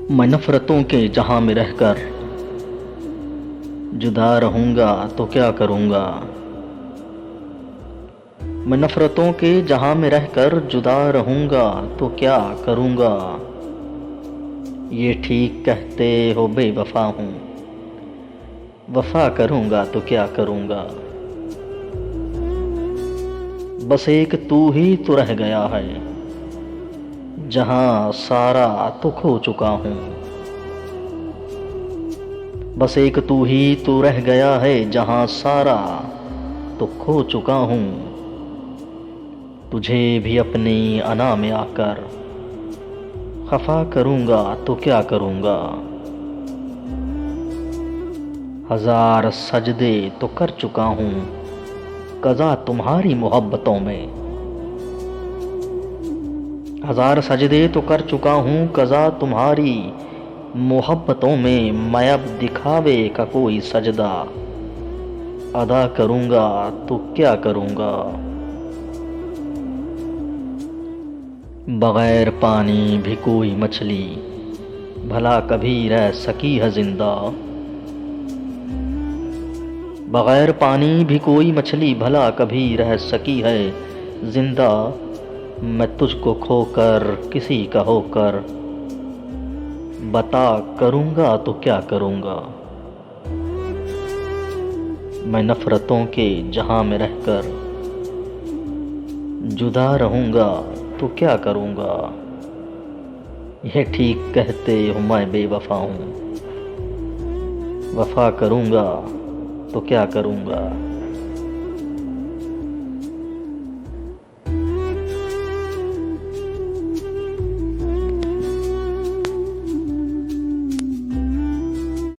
मैं नफ़रतों के जहां में रहकर जुदा रहूंगा तो क्या करूंगा। मैं नफ़रतों के जहां में रहकर जुदा रहूंगा तो क्या करूंगा। ये ठीक कहते हो बेवफा हूँ, वफा करूंगा तो क्या करूंगा। बस एक तू ही तो रह गया है, जहां सारा तो खो चुका हूँ। बस एक तू ही तो रह गया है, जहां सारा तो खो चुका हूँ। तुझे भी अपनी अना में आकर खफा करूंगा तो क्या करूंगा। हजार सजदे तो कर चुका हूँ कज़ा तुम्हारी मोहब्बतों में। हजार सजदे तो कर चुका हूँ कज़ा तुम्हारी मोहब्बतों में। मैं अब दिखावे का कोई सजदा अदा करूंगा तो क्या करूंगा। बगैर पानी भी कोई मछली भला कभी रह सकी है जिंदा। बगैर पानी भी कोई मछली भला कभी रह सकी है जिंदा। मैं तुझको खोकर किसी का होकर बता करूंगा तो क्या करूंगा। मैं नफ़रतों के जहां में रहकर जुदा रहूंगा तो क्या करूंगा। यह ठीक कहते हो मैं बेवफा हूँ, वफा करूंगा तो क्या करूंगा।